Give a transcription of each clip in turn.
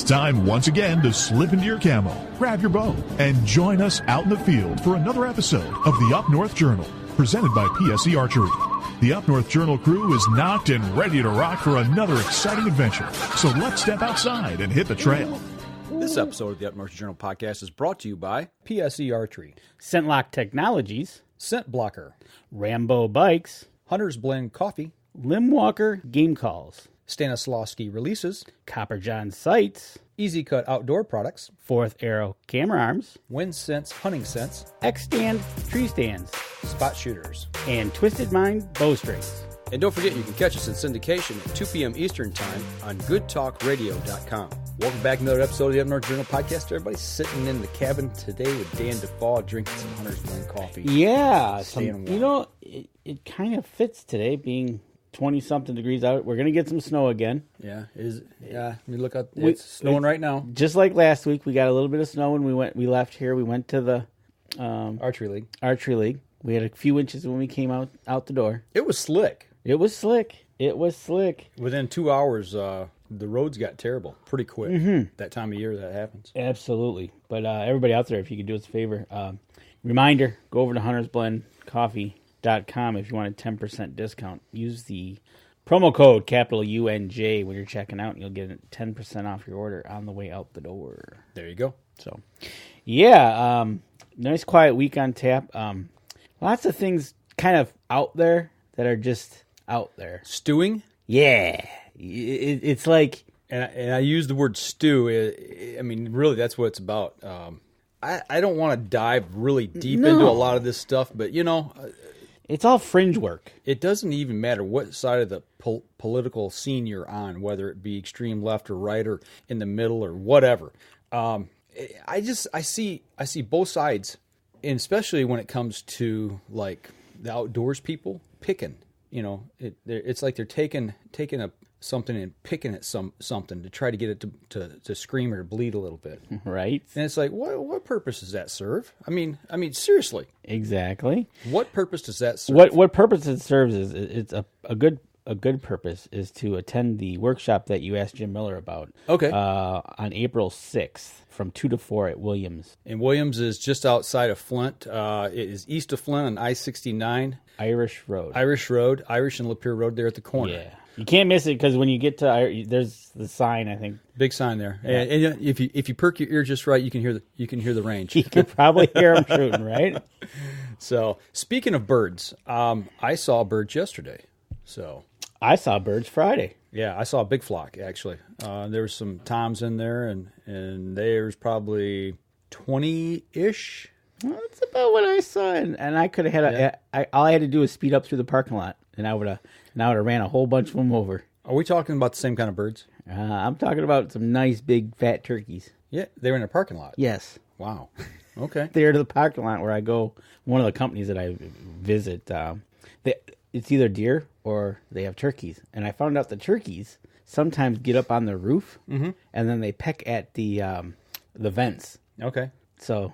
time once again to slip into your camo, grab your bow, and join us out in the field for another episode of the Up North Journal, presented by PSE Archery. The Up North Journal crew is knocked and ready to rock for another exciting adventure. So let's step outside and hit the trail. This episode of the Up North Journal podcast is brought to you by PSE Archery, Scentlock Technologies, Scent Blocker, Rambo Bikes, Hunter's Blend Coffee, Limbwalker Game Calls, Stanislawski Releases, Copper John Sights, EZ Kut Outdoor Products, Fourth Arrow Camera Arms, Wind Sense Hunting Sense, X-Stand Tree Stands, Spot Shooters, and Twisted Mind Bowstrings. And don't forget, you can catch us in syndication at 2 p.m. Eastern Time on goodtalkradio.com. Welcome back to another episode of the Up North Journal podcast. Everybody's sitting in the cabin today with Dan DeFaul drinking some Hunter's Blend coffee. Yeah, Staying warm. you know, it kind of fits today being 20-something degrees out. We're going to get some snow again. Yeah, I mean, look up. It's snowing right now. Just like last week, we got a little bit of snow when we left here. We went to the Archery League. We had a few inches when we came out the door. It was slick. It was slick. Within 2 hours, the roads got terrible pretty quick. That time of year that happens. Absolutely. But everybody out there, if you could do us a favor, reminder, go over to huntersblendcoffee.com if you want a 10% discount. Use the promo code capital UNJ when you're checking out, and you'll get 10% off your order on the way out the door. There you go. So, yeah, nice quiet week on tap. Lots of things kind of out there that are just out there. Stewing? Yeah. It's like... And I use the word stew. I mean, really, that's what it's about. I don't want to dive really deep into a lot of this stuff, but, you know... It's all fringe work. It doesn't even matter what side of the political scene you're on, whether it be extreme left or right or in the middle or whatever. I see both sides, and especially when it comes to, like, the outdoors people picking. You know, it's like they're taking something and picking at something to try to get it to scream or bleed a little bit. Right. And it's like, what purpose does that serve? I mean, seriously. Exactly. What purpose does that serve? What purpose it serves is it's a good purpose is to attend the workshop that you asked Jim Miller about. Okay. On April 6th from 2 to 4 at Williams. And Williams is just outside of Flint. It is east of Flint on I-69. Irish Road. Irish and Lapeer Road there at the corner. Yeah. You can't miss it because when you get to there's the sign, I think. Big sign there. Yeah. And if you perk your ear just right, you can hear the range. You can probably hear them shooting, right? So, speaking of birds, I saw birds yesterday. So I saw birds Friday. Yeah, I saw a big flock, actually. There was some toms in there, and there's probably 20-ish. Well, that's about what I saw, and I could have had all I had to do was speed up through the parking lot, and I would have ran a whole bunch of them over. Are we talking about the same kind of birds? I'm talking about some nice big fat turkeys. Yeah, they were in a parking lot. Yes. Wow. Okay. They're to the parking lot where I go. One of the companies that I visit, it's either deer or they have turkeys, and I found out the turkeys sometimes get up on the roof, and then they peck at the vents. Okay. So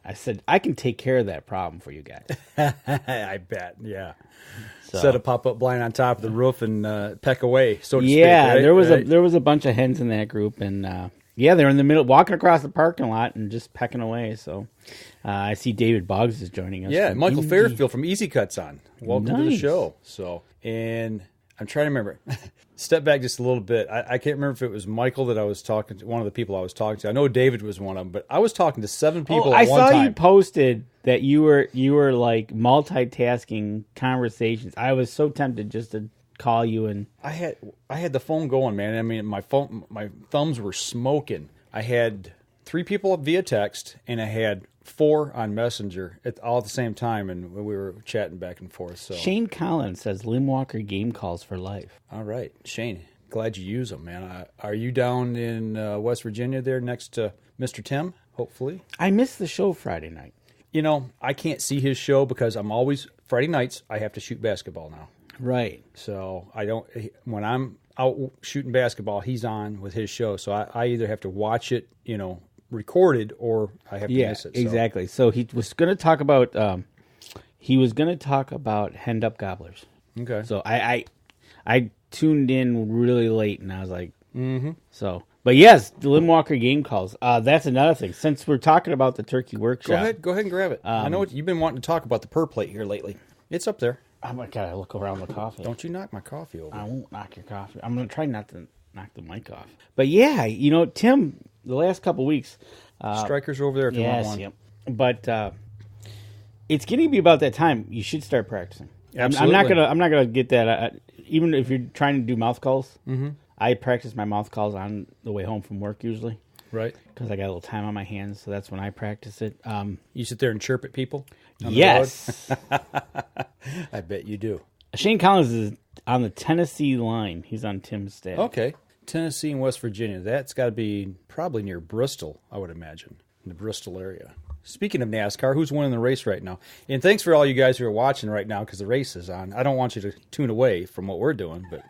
I said, I can take care of that problem for you guys. I bet, yeah. So. Set a pop-up blind on top of the roof and peck away, so to speak. Yeah, right? there was a bunch of hens in that group, and they're in the middle, walking across the parking lot and just pecking away. So I see David Boggs is joining us. Yeah, Michael Fairfield from EZ Kut's on. Welcome to the Nice. show. So, and I'm trying to remember. Step back just a little bit. I can't remember if it was Michael that I was talking to, one of the people I was talking to. I know David was one of them, but I was talking to 7 people at one time. I saw you posted that you were like multitasking conversations. I was so tempted just to call you and I had the phone going, man. I mean, my thumbs were smoking. I had 3 people via text, and I had 4 on Messenger all at the same time, and we were chatting back and forth. So Shane Collins says Limbwalker game calls for life. All right, Shane, glad you use them, man. Are you down in West Virginia there next to Mr. Tim, hopefully? I missed the show Friday night. You know, I can't see his show because I'm always, Friday nights, I have to shoot basketball now. Right. So when I'm out shooting basketball, he's on with his show. So I either have to watch it, recorded, or I have to miss it. Exactly. So he was going to talk about henned up gobblers. Okay. So I tuned in really late, and I was like, So But yes, the Limbwalker game calls. That's another thing. Since we're talking about the turkey workshop. Go ahead and grab it. I know you've been wanting to talk about the Purr plate here lately. It's up there. I gotta look around the coffee. Don't you knock my coffee over. I won't knock your coffee. I'm gonna try not to knock the mic off. But yeah, Tim, the last couple weeks, Strikers are over there if you want one. Yep. But it's getting to be about that time. You should start practicing. Absolutely. I'm not gonna get that. Even if you're trying to do mouth calls, I practice my mouth calls on the way home from work usually. Right. Because I got a little time on my hands, so that's when I practice it. You sit there and chirp at people? Yes. I bet you do. Shane Collins is on the Tennessee line. He's on Tim's staff. Okay. Tennessee and West Virginia. That's got to be probably near Bristol, I would imagine, in the Bristol area. Speaking of NASCAR, who's winning the race right now? And thanks for all you guys who are watching right now because the race is on. I don't want you to tune away from what we're doing, but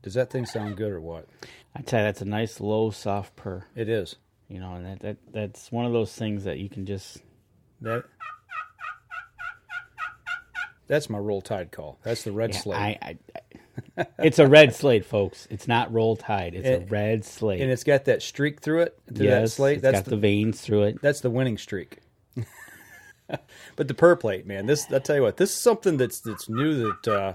does that thing sound good or what? I tell you, that's a nice, low, soft purr. It is. And that's one of those things that you can just... That's my Roll Tide call. That's the red Slate. It's a red Slate, folks. It's not Roll Tide. It's a red Slate. And it's got that streak through it. That Slate. That's got the veins through it. That's the winning streak. But the Purr plate, man, I'll tell you what, this is something that's new that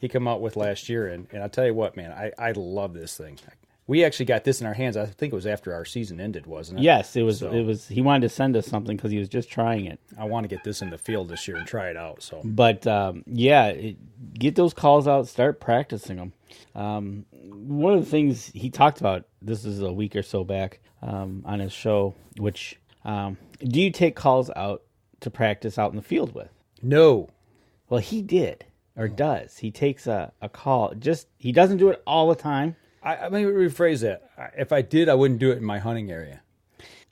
he came out with last year. And I'll tell you what, man, I love this thing. We actually got this in our hands. I think it was after our season ended, wasn't it? Yes, it was. It was. He wanted to send us something because he was just trying it. I want to get this in the field this year and try it out. So, but get those calls out. Start practicing them. One of the things he talked about, this is a week or so back on his show. Which do you take calls out to practice out in the field with? No. Well, he did or does. He takes a call. He doesn't do it all the time. I may rephrase that. If I did, I wouldn't do it in my hunting area.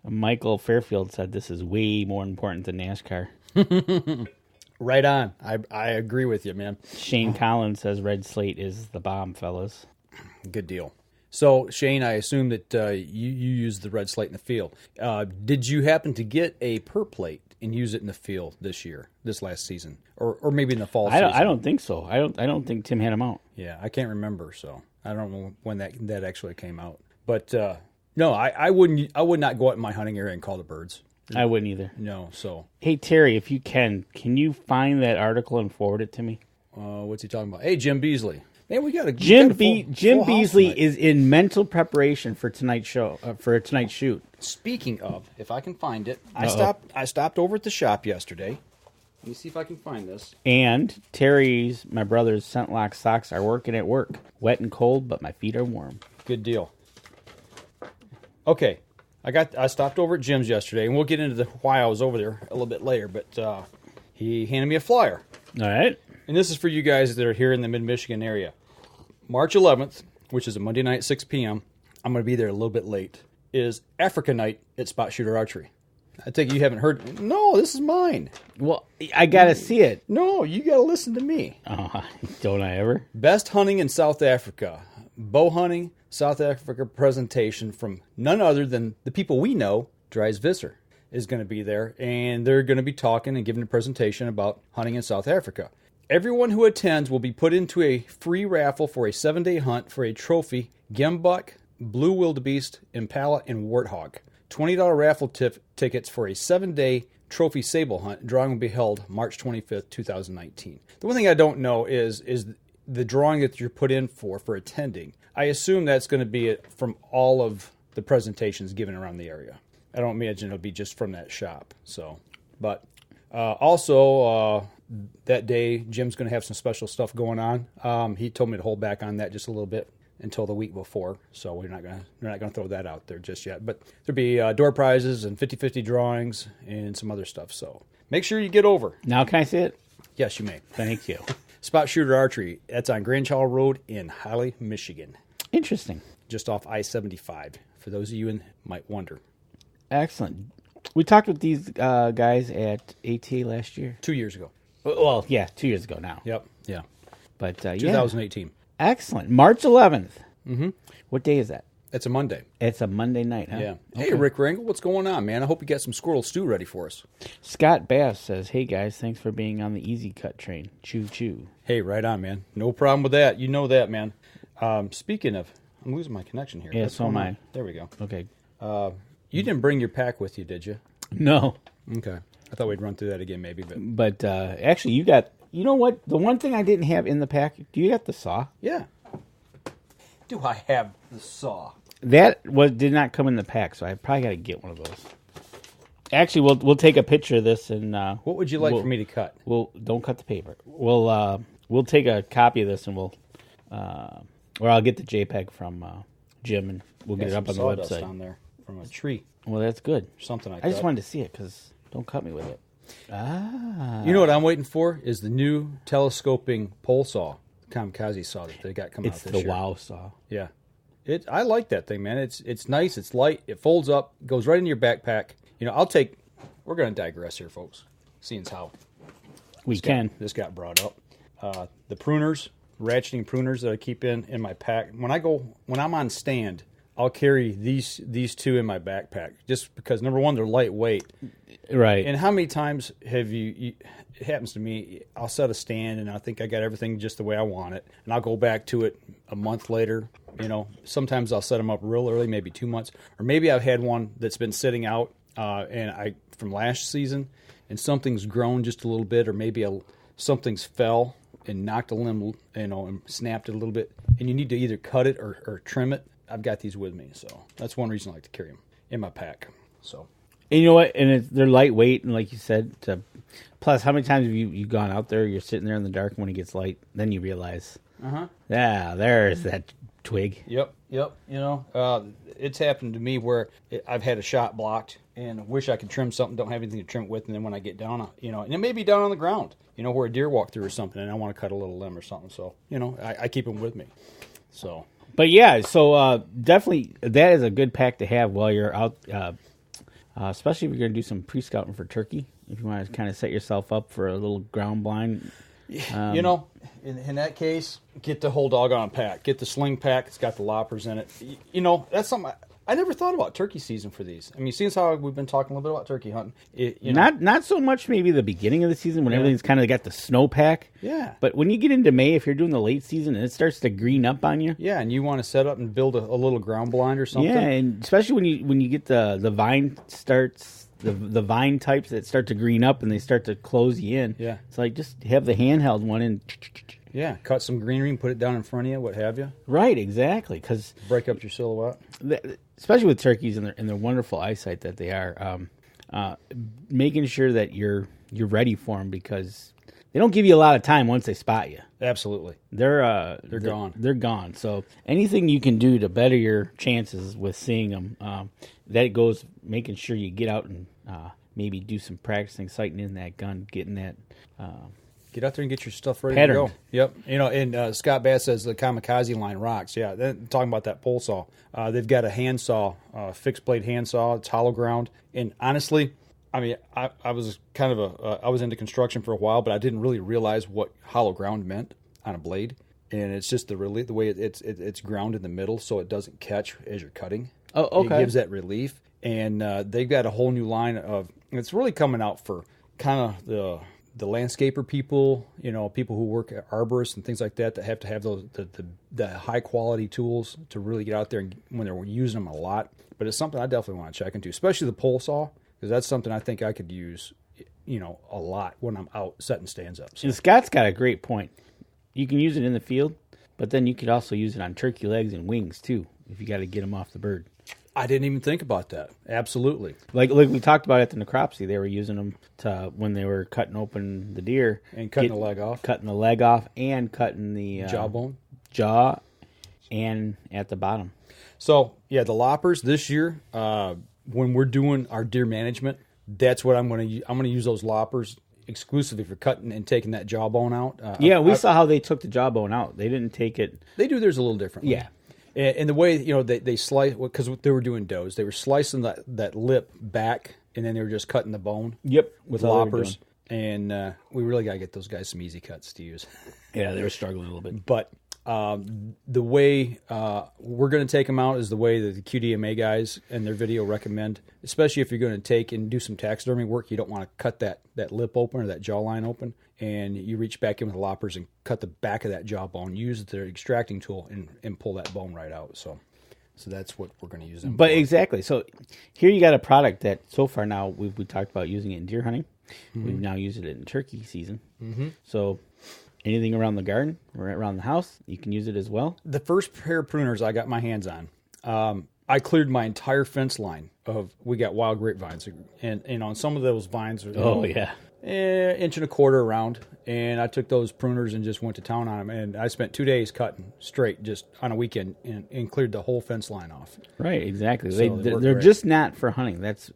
Michael Fairfield said this is way more important than NASCAR. Right on. I agree with you, man. Shane Collins says red Slate is the bomb, fellas. Good deal. So, Shane, I assume that you use the red Slate in the field. Did you happen to get a Purr plate and use it in the field this last season, or maybe in the fall season? I don't think so. I don't think Tim had them out. Yeah, I can't remember, so I don't know when that actually came out. But no, I wouldn't. I would not go out in my hunting area and call the birds. I wouldn't either. No. So, hey Terry, if you can you find that article and forward it to me? What's he talking about? Hey, Jim Beasley. Man, Jim Beasley is in mental preparation for tonight's show, for tonight's shoot. Speaking of, if I can find it, I stopped over at the shop yesterday. Let me see if I can find this. And my brother's Scentlock socks are working at work. Wet and cold, but my feet are warm. Good deal. Okay, I stopped over at Jim's yesterday, and we'll get into why I was over there a little bit later. But he handed me a flyer. All right. And this is for you guys that are here in the mid-Michigan area. March 11th, which is a Monday night, 6 p.m., I'm going to be there a little bit late, is Africa Night at Spot Shooter Archery. I think you haven't heard. No, this is mine. Well, I got to see it. No, you got to listen to me. Don't I ever? Best hunting in South Africa. Bow hunting, South Africa presentation from none other than the people we know. Dries Visser is going to be there, and they're going to be talking and giving a presentation about hunting in South Africa. Everyone who attends will be put into a free raffle for a 7-day hunt for a trophy gembuck, blue wildebeest, impala, and warthog. $20 raffle tickets for a 7-day trophy sable hunt. Drawing will be held March 25th, 2019. The one thing I don't know is the drawing that you're put in for attending. I assume that's going to be from all of the presentations given around the area. I don't imagine it'll be just from that shop. So, but also that day, Jim's going to have some special stuff going on. He told me to hold back on that just a little bit until the week before, so we're not gonna throw that out there just yet. But there'll be door prizes and 50-50 drawings and some other stuff. So make sure you get over. Now can I see it? Yes, you may. Thank you. Spot Shooter Archery. That's on Grange Hall Road in Holly, Michigan. Interesting. Just off I-75. For those of you who might wonder. Excellent. We talked with these guys at ATA last year. 2 years ago. Well, yeah, 2 years ago now. Yep. Yeah. But 2018. Excellent. March 11th. Mm-hmm. What day is that? It's a Monday. It's a Monday night, huh? Yeah. Okay. Hey, Rick Ringel, what's going on, man? I hope you got some squirrel stew ready for us. Scott Bass says, hey, guys, thanks for being on the EZ Kut train. Choo-choo. Hey, right on, man. No problem with that. You know that, man. Speaking of I'm losing my connection here. Yeah, so am I. There we go. Okay. You didn't bring your pack with you, did you? No. Okay. I thought we'd run through that again, maybe. But actually, you got. You know what? The one thing I didn't have in the pack. Do you got the saw? Yeah. Do I have the saw? That did not come in the pack, so I probably got to get one of those. Actually, we'll take a picture of this and. What would you like for me to cut? Don't cut the paper. We'll take a copy of this and or I'll get the JPEG from Jim and we'll get it up on the website. On there from a tree. Well, that's good. Something like I just wanted to see it because don't cut me with it. You know what I'm waiting for is the new telescoping pole saw, Kamikaze saw that they got coming out this year. It's the WOW saw. Yeah. I like that thing, man. It's nice. It's light. It folds up. Goes right in your backpack. You know, we're going to digress here, folks. Seeing as how this got brought up. The pruners, ratcheting pruners that I keep in my pack. When I'm on stand, I'll carry these two in my backpack just because, number one, they're lightweight. Right. And how many times have it happens to me, I'll set a stand and I think I got everything just the way I want it. And I'll go back to it a month later. You know, sometimes I'll set them up real early, maybe 2 months. Or maybe I've had one that's been sitting out from last season and something's grown just a little bit, or maybe something's fell and knocked a limb, and snapped it a little bit. And you need to either cut it or trim it. I've got these with me, so that's one reason I like to carry them in my pack. So, and you know what? And they're lightweight, and like you said, plus, how many times have you gone out there? You're sitting there in the dark when it gets light, then you realize, there's that twig. Yep. You know, it's happened to me where I've had a shot blocked and wish I could trim something, don't have anything to trim it with, and then when I get down, and it may be down on the ground, where a deer walked through or something, and I want to cut a little limb or something. So, I keep them with me. So. But yeah, so definitely that is a good pack to have while you're out, especially if you're going to do some pre-scouting for turkey. If you want to kind of set yourself up for a little ground blind. In that case, get the whole doggone pack. Get the sling pack. It's got the loppers in it. That's something I never thought about turkey season for these. I mean, seeing as how we've been talking a little bit about turkey hunting. Not so much maybe the beginning of the season when everything's kind of got the snow pack. Yeah. But when you get into May, if you're doing the late season and it starts to green up on you. Yeah, and you want to set up and build a little ground blind or something. Yeah, and especially when you get the vine starts, the vine types that start to green up and they start to close you in. Yeah. It's like just have the handheld one and. Yeah, cut some greenery and put it down in front of you, what have you. Right, exactly. Because break up your silhouette. Especially with turkeys and their wonderful eyesight that they are, making sure that you're ready for them because they don't give you a lot of time once they spot you. Absolutely, they're gone. They're gone. So anything you can do to better your chances with seeing them, that goes making sure you get out and maybe do some practicing, sighting in that gun, getting that. Get out there and get your stuff ready patterned. To go. Yep. And Scott Bass says the Kamikaze line rocks. Yeah, talking about that pole saw. They've got a handsaw, fixed blade handsaw. It's hollow ground. And honestly, I mean, I was kind of I was into construction for a while, but I didn't really realize what hollow ground meant on a blade. And it's just the way it's ground in the middle so it doesn't catch as you're cutting. Oh, okay. It gives that relief. And they've got a whole new line of, it's really coming out for kind of the landscaper people, people who work at arborists and things like that have to have those the high quality tools to really get out there and when they're using them a lot. But it's something I definitely want to check into, especially the pole saw, because that's something I think I could use, a lot when I'm out setting stands up. So. And Scott's got a great point. You can use it in the field, but then you could also use it on turkey legs and wings too, if you got to get them off the bird. I didn't even think about that. Absolutely. Like we talked about at the necropsy, they were using them to when they were cutting open the deer. And cutting the leg off. Cutting the leg off and cutting the jawbone. Jaw and at the bottom. So, yeah, the loppers this year, when we're doing our deer management, that's what I'm going to use. I'm going to use those loppers exclusively for cutting and taking that jawbone out. We saw how they took the jawbone out. They didn't take it. They do theirs a little differently. Yeah. And the way, they slice, because they were doing does, they were slicing that lip back, and then they were just cutting the bone. Yep. With loppers. And we really got to get those guys some easy cuts to use. Yeah, they were struggling a little bit. But The way we're going to take them out is the way that the QDMA guys in their video recommend, especially if you're going to take and do some taxidermy work. You don't want to cut that lip open or that jawline open, and you reach back in with the loppers and cut the back of that jawbone. Use the extracting tool and pull that bone right out. So that's what we're going to use them But for. exactly. So here you got a product that so far now we talked about using it in deer hunting. Mm-hmm. We've now used it in turkey season. Mm-hmm. So anything around the garden or around the house, you can use it as well. The first pair of pruners I got my hands on, I cleared my entire fence line we got wild grapevines. And on some of those vines, inch and a quarter around. And I took those pruners and just went to town on them. And I spent 2 days cutting straight just on a weekend and cleared the whole fence line off. Right, exactly. So they're just not for hunting. That's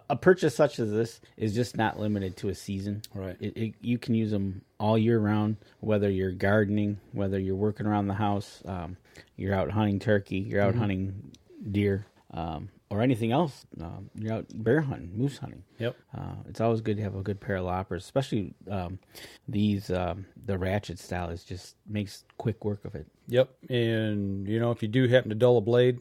a purchase such as this is just not limited to a season. Right. You can use them all year round, whether you're gardening, whether you're working around the house, you're out hunting turkey, you're out hunting deer, or anything else. You're out bear hunting, moose hunting. Yep. It's always good to have a good pair of loppers, especially these. The ratchet style just makes quick work of it. Yep. And, if you do happen to dull a blade,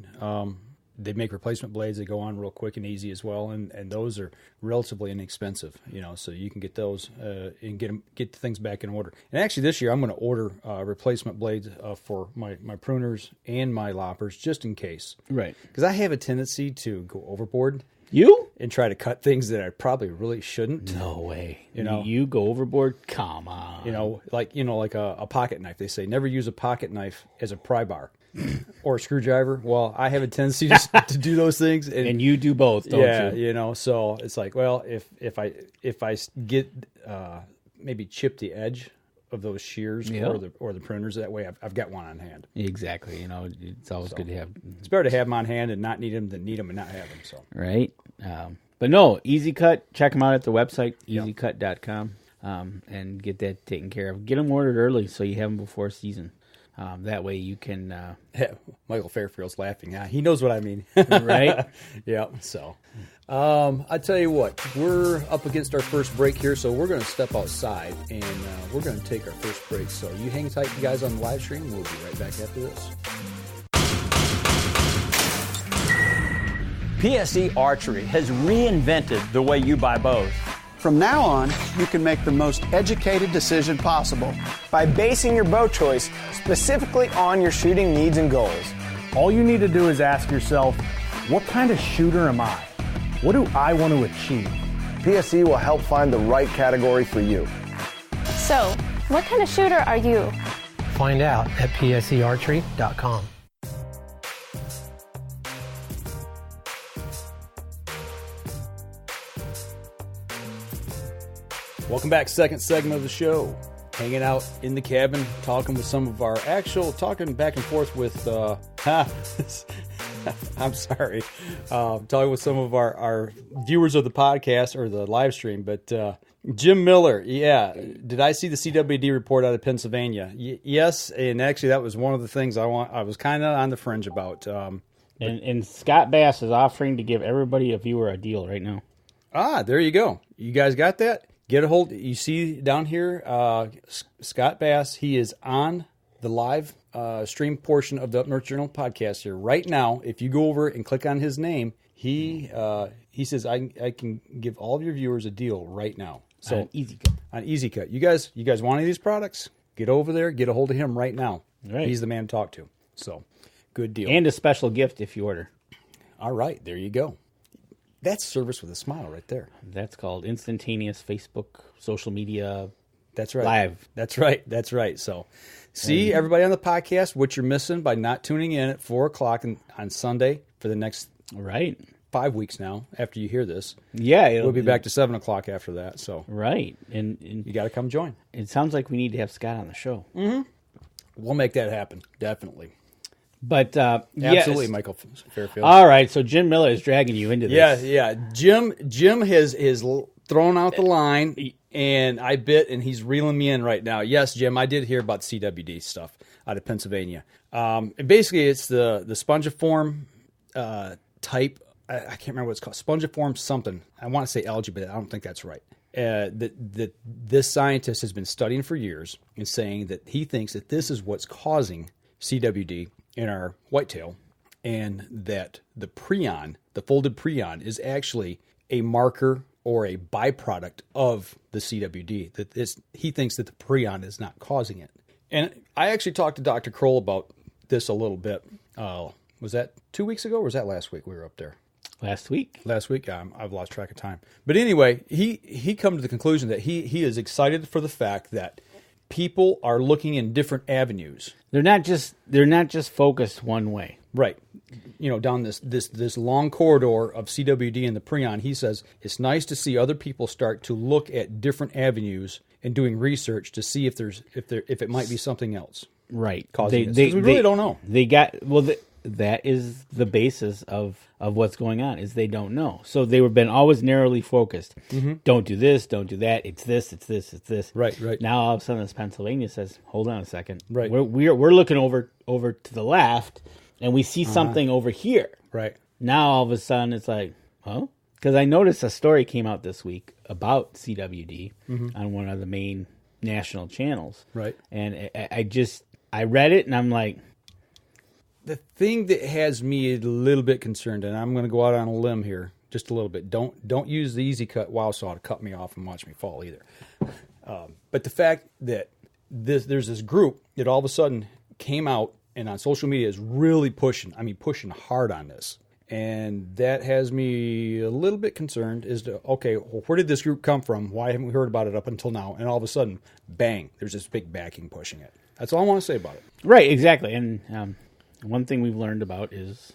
they make replacement blades that go on real quick and easy as well, and those are relatively inexpensive, so you can get those and get things back in order. And actually this year I'm going to order replacement blades for my pruners and my loppers just in case. Right. Because I have a tendency to go overboard. You? And try to cut things that I probably really shouldn't. No way. You go overboard? Come on. Like a pocket knife. They say never use a pocket knife as a pry bar. Or a screwdriver. Well, I have a tendency to do those things, and you do both, don't you? So it's like, well, if I get maybe chip the edge of those shears or the pruners, that way I've got one on hand. Exactly. It's always good to have. It's better to have them on hand and not need them than need them and not have them. So right. But no, EZ Kut. Check them out at the website ezkut.com and get that taken care of. Get them ordered early so you have them before season. That way you can... Michael Fairfield's laughing. He knows what I mean. Right? Yeah. So, I tell you what, we're up against our first break here, so we're going to step outside, and we're going to take our first break. So you hang tight, you guys, on the live stream. We'll be right back after this. PSE Archery has reinvented the way you buy bows. From now on, you can make the most educated decision possible by basing your bow choice specifically on your shooting needs and goals. All you need to do is ask yourself, what kind of shooter am I? What do I want to achieve? PSE will help find the right category for you. So, what kind of shooter are you? Find out at psearchery.com. Welcome back, second segment of the show. Hanging out in the cabin, talking back and forth with, I'm sorry, talking with some of our viewers of the podcast or the live stream, but Jim Miller, did I see the CWD report out of Pennsylvania? Yes, and actually that was one of the things I was kind of on the fringe about. And Scott Bass is offering to give everybody a viewer a deal right now. There you go. You guys got that? Get a hold. You see down here, Scott Bass. He is on the live stream portion of the Up North Journal podcast here right now. If you go over and click on his name, he says I can give all of your viewers a deal right now. So on EZ Kut. On EZ Kut. You guys want any of these products? Get over there. Get a hold of him right now. Right. He's the man to talk to. So good deal. And a special gift if you order. All right, there you go. That's service with a smile right there. That's called instantaneous Facebook, social media. That's right. Live. That's right. So, see, everybody on the podcast, what you're missing by not tuning in at 4 o'clock on Sunday for the next 5 weeks now after you hear this. Yeah. We'll be back to 7 o'clock after that. So right. And you got to come join. It sounds like we need to have Scott on the show. Mm-hmm. We'll make that happen. Definitely. But absolutely, yes. Michael Fairfield. All right, so Jim Miller is dragging you into this. Yeah. Jim has thrown out the line, and I bit, and he's reeling me in right now. Yes, Jim, I did hear about CWD stuff out of Pennsylvania. And basically, it's the spongiform type. I can't remember what it's called. Spongiform something. I want to say algae, but I don't think that's right. that this scientist has been studying for years and saying that he thinks that this is what's causing CWD in our whitetail, and that the prion, the folded prion, is actually a marker or a byproduct of the CWD. That he thinks that the prion is not causing it. And I actually talked to Dr. Kroll about this a little bit. Was that 2 weeks ago or was that last week we were up there? Last week. I've lost track of time. But anyway, he come to the conclusion that he is excited for the fact that people are looking in different avenues. They're not just focused one way. Right. You know, down this long corridor of CWD and the prion, he says it's nice to see other people start to look at different avenues and doing research to see if it might be something else. Right. Causing this. We really don't know. That is the basis of what's going on, is they don't know. So they were been always narrowly focused. Mm-hmm. Don't do this, don't do that. It's this, it's this, it's this. Right. Now all of a sudden this Pennsylvania says, hold on a second. Right. We're looking over to the left, and we see something over here. Right. Now all of a sudden it's like, huh? Because I noticed a story came out this week about CWD on one of the main national channels. Right. And I read it and I'm like, the thing that has me a little bit concerned, and I'm going to go out on a limb here just a little bit. Don't use the EZ Kut wow saw to cut me off and watch me fall either. But the fact that there's this group that all of a sudden came out and on social media is really pushing hard on this. And that has me a little bit concerned as to, okay, well, where did this group come from? Why haven't we heard about it up until now? And all of a sudden, bang, there's this big backing pushing it. That's all I want to say about it. Right, exactly. And one thing we've learned about is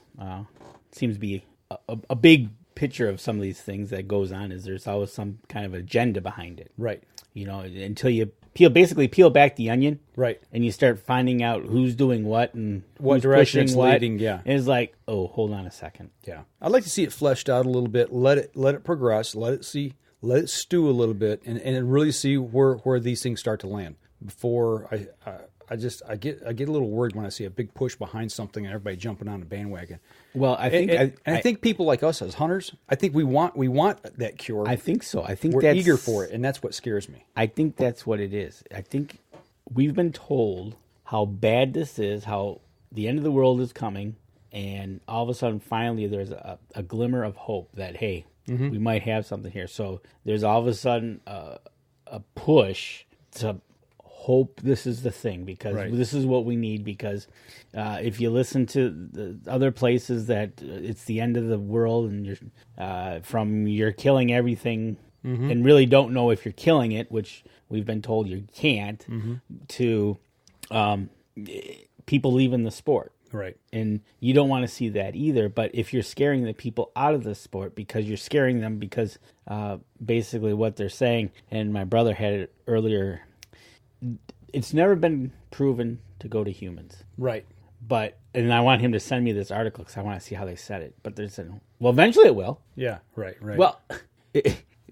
seems to be a big picture of some of these things that goes on is there's always some kind of agenda behind it. Right. You know, until you peel back the onion. Right. And you start finding out who's doing what and what direction it's leading. Yeah. And it's like, oh, hold on a second. Yeah. I'd like to see it fleshed out a little bit. Let it progress. Let it stew a little bit and really see where these things start to land before I get a little worried when I see a big push behind something and everybody jumping on the bandwagon. Well, I think people like us as hunters, I think we want that cure. I think so. I think we're eager for it, and that's what scares me. I think that's what it is. I think we've been told how bad this is, how the end of the world is coming, and all of a sudden, finally, there's a glimmer of hope that, hey, we might have something here. So there's all of a sudden a push to hope this is the thing, because this is what we need, because if you listen to the other places that it's the end of the world and you're killing everything and really don't know if you're killing it, which we've been told you can't, to people leaving the sport. Right. And you don't want to see that either. But if you're scaring the people out of the sport because you're scaring them because basically what they're saying, and my brother had it earlier, it's never been proven to go to humans. Right. And I want him to send me this article because I want to see how they said it. But they're saying, well, eventually it will. Yeah, right. Well,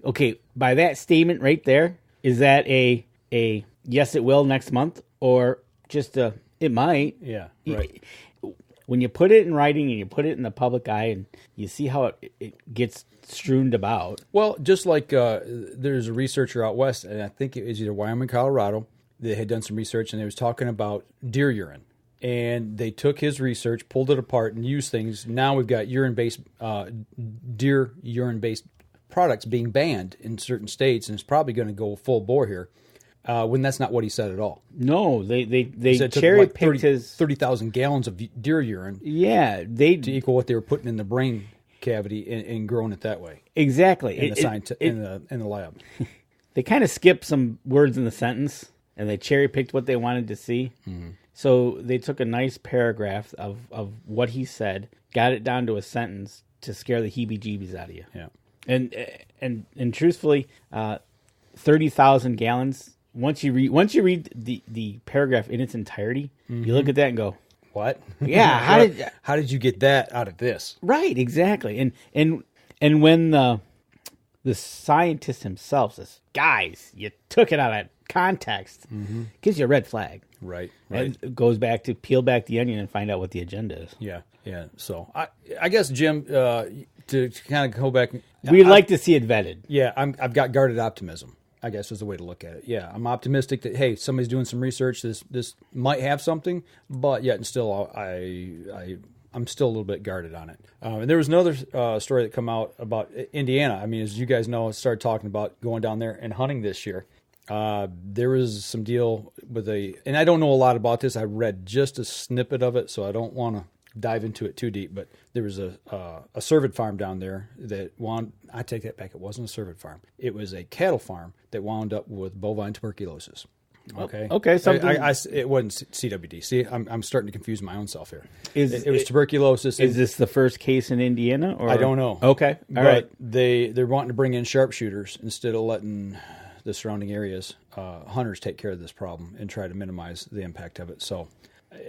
okay, by that statement right there, is that a yes, it will next month, or just it might? Yeah, right. When you put it in writing and you put it in the public eye and you see how it gets strewn about. Well, just like there's a researcher out west, and I think it was either Wyoming, Colorado, that had done some research, and they was talking about deer urine. And they took his research, pulled it apart, and used things. Now we've got deer urine-based products being banned in certain states, and it's probably going to go full bore here. When that's not what he said at all. No, they cherry-picked his 30,000 gallons of deer urine. Yeah, to equal what they were putting in the brain cavity and growing it that way. Exactly. In the lab. They kind of skipped some words in the sentence, and they cherry-picked what they wanted to see. Mm-hmm. So they took a nice paragraph of what he said, got it down to a sentence to scare the heebie-jeebies out of you. Yeah. And truthfully, 30,000 gallons. Once you read the paragraph in its entirety, you look at that and go, "What? Yeah, how did you get that out of this?" Right, exactly. And when the scientist himself says, "Guys, you took it out of context," gives you a red flag. Right. It goes back to peel back the onion and find out what the agenda is. Yeah. So I guess, Jim, to kind of go back, We'd like to see it vetted. Yeah, I've got guarded optimism, I guess is the way to look at it. Yeah, I'm optimistic that, hey, somebody's doing some research. This might have something, but yet and still I'm still a little bit guarded on it. And there was another story that come out about Indiana. I mean, as you guys know, I started talking about going down there and hunting this year. There was some deal with and I don't know a lot about this. I read just a snippet of it, so I don't want to dive into it too deep. But there was a cervid farm down there that I take that back. It wasn't a cervid farm. It was a cattle farm that wound up with bovine tuberculosis. Okay. Okay. Something. It wasn't CWD. See, I'm starting to confuse my own self here. It was tuberculosis. Is this the first case in Indiana? Or? I don't know. Okay. All right. They're wanting to bring in sharpshooters instead of letting the surrounding areas, hunters take care of this problem and try to minimize the impact of it. So,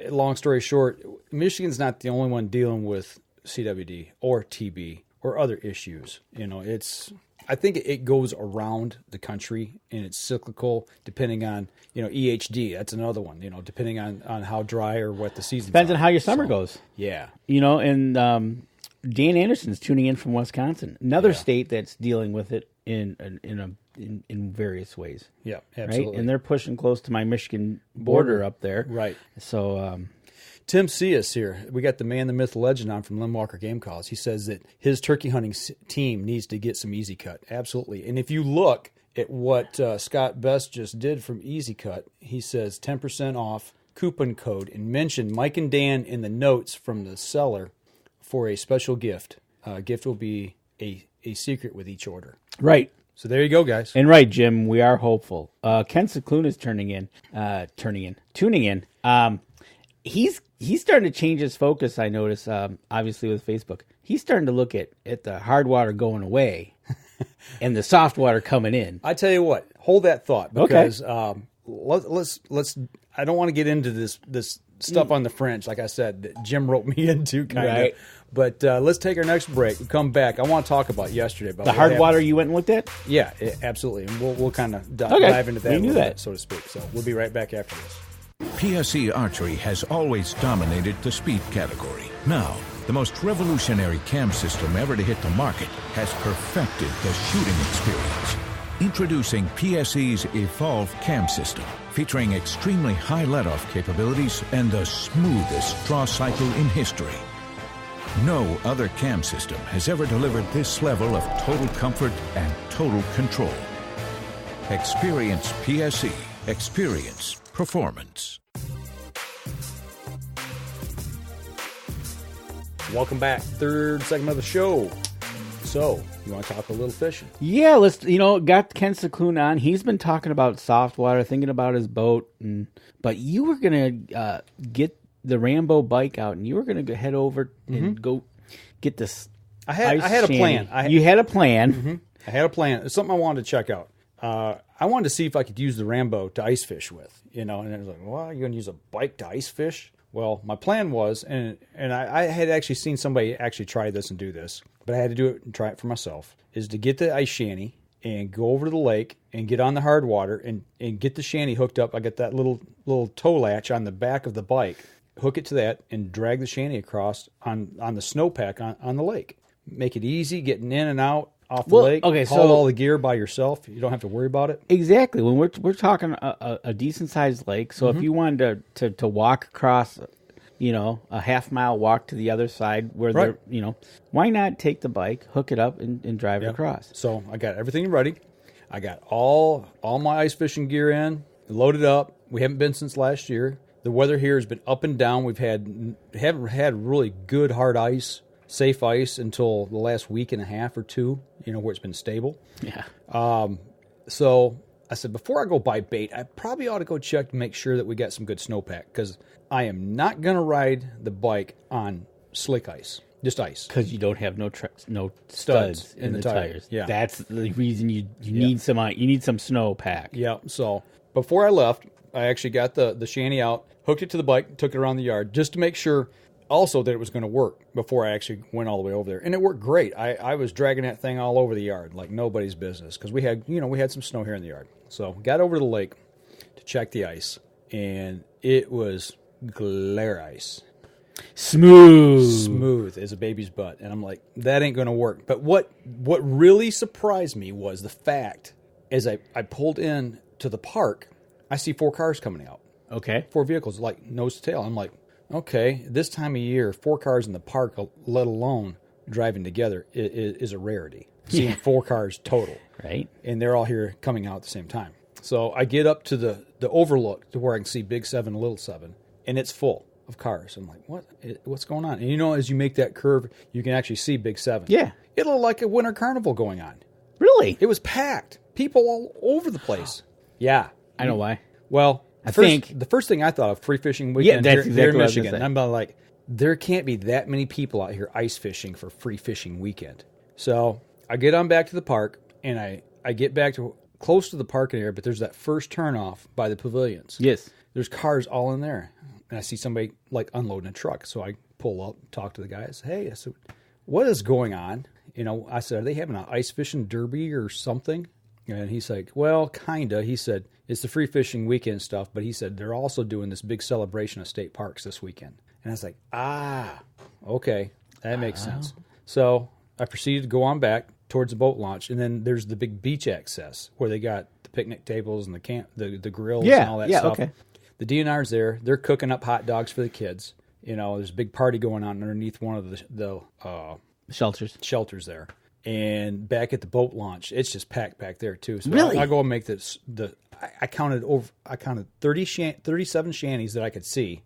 long story short, Michigan's not the only one dealing with CWD or TB or other issues. I think it goes around the country and it's cyclical depending on, EHD. That's another one, depending on how dry or wet the season. Depends on how your summer goes. Yeah. And Dan Anderson's tuning in from Wisconsin, another state that's dealing with it in various ways. Yeah, absolutely. Right? And they're pushing close to my Michigan border up there. Right. So, Tim Sias here. We got the man, the myth, the legend on from Limbwalker Game Calls. He says that his turkey hunting team needs to get some EZ Kut. Absolutely. And if you look at what Scott Best just did from EZ Kut, he says 10% off coupon code and mention Mike and Dan in the notes from the seller for a special gift. Gift will be a secret with each order. Right. So there you go, guys. And right, Jim, we are hopeful. Ken Cicluna is tuning in. He's starting to change his focus, I notice, obviously with Facebook. He's starting to look at the hard water going away and the soft water coming in. I tell you what, hold that thought because let's I don't want to get into this stuff on the fringe, like I said, that Jim wrote me into kind of. But let's take our next break. We'll come back. I want to talk about yesterday. About the hard water you went and looked at? Yeah, absolutely. And we'll kind of dive into that a little bit, so to speak. So we'll be right back after this. PSE Archery has always dominated the speed category. Now, the most revolutionary cam system ever to hit the market has perfected the shooting experience. Introducing PSE's Evolve Cam System, featuring extremely high let-off capabilities and the smoothest draw cycle in history. No other cam system has ever delivered this level of total comfort and total control. Experience PSE. Experience performance. Welcome back. Third segment of the show. So, you want to talk a little fishing? Yeah, let's, got Ken Cicluna on. He's been talking about soft water, thinking about his boat. But you were going to get the Rambo bike out, and you were going to head over and go get this. I had a plan. You had a plan. Mm-hmm. I had a plan. It's something I wanted to check out. I wanted to see if I could use the Rambo to ice fish with, and I was like, well, you're going to use a bike to ice fish? Well, my plan was, and I had actually seen somebody actually try this and do this, but I had to do it and try it for myself, is to get the ice shanty and go over to the lake and get on the hard water and get the shanty hooked up. I got that little toe latch on the back of the bike, hook it to that, and drag the shanty across on the snowpack on the lake. Make it easy getting in and out off the lake. Okay, haul all the gear by yourself. You don't have to worry about it. Exactly. When we're talking a decent sized lake, so if you wanted to walk across, a half-mile walk to the other side where they're, why not take the bike, hook it up, and drive it across? So I got everything ready. I got all my ice fishing gear in, loaded up. We haven't been since last year. The weather here has been up and down. Haven't had really good hard ice, safe ice until the last week and a half or two, where it's been stable. Yeah. So I said, before I go buy bait, I probably ought to go check to make sure that we got some good snowpack, because I am not going to ride the bike on slick ice, just ice. Because you don't have no studs in the tires. Yeah. That's the reason you need some snowpack. Yeah. So before I left, I actually got the shanty out, hooked it to the bike, took it around the yard, just to make sure also that it was going to work before I actually went all the way over there. And it worked great. I was dragging that thing all over the yard like nobody's business, because we had some snow here in the yard. So got over to the lake to check the ice, and it was glare ice. Smooth as a baby's butt. And I'm like, that ain't going to work. But what really surprised me was the fact, as I pulled in to the park, I see 4 cars coming out. Okay. 4 vehicles, like nose to tail. I'm like, okay, this time of year, 4 cars in the park, let alone driving together, is a rarity. Seeing 4 cars total. Right. And they're all here coming out at the same time. So I get up to the overlook to where I can see Big 7, Little 7, and it's full of cars. I'm like, what's going on? And as you make that curve, you can actually see Big 7. Yeah. It looked like a winter carnival going on. Really? It was packed. People all over the place. Yeah. I know why. Well, I think the first thing I thought of, free fishing weekend that's here in exactly what I was Michigan. gonna say. And I'm like, there can't be that many people out here ice fishing for free fishing weekend. So I get on back to the park, and I get back to close to the parking area, but there's that first turnoff by the pavilions. Yes. There's cars all in there. And I see somebody like unloading a truck. So I pull up, talk to the guy. I say, hey, what is going on? I said, are they having an ice fishing derby or something? And he's like, well, kinda. He said, it's the free fishing weekend stuff, but he said they're also doing this big celebration of state parks this weekend. And I was like, okay, that makes sense. So I proceeded to go on back towards the boat launch, and then there's the big beach access where they got the picnic tables and the grills and all that stuff. Okay. The DNR's there. They're cooking up hot dogs for the kids. There's a big party going on underneath one of the shelters there. And back at the boat launch, it's just packed back there too. So really? I go and make this. I counted 37 shanties that I could see,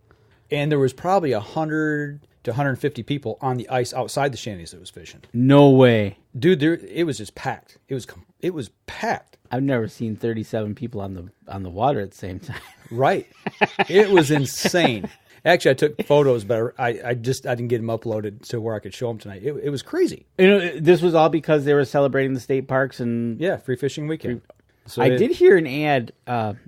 and there was probably 100 to 150 people on the ice outside the shanties that was fishing. No way, dude! It was just packed. It was packed. I've never seen 37 people on the water at the same time. Right, it was insane. Actually, I took photos, but I didn't get them uploaded to where I could show them tonight. It was crazy. This was all because they were celebrating the state parks and free fishing weekend. So I did hear an ad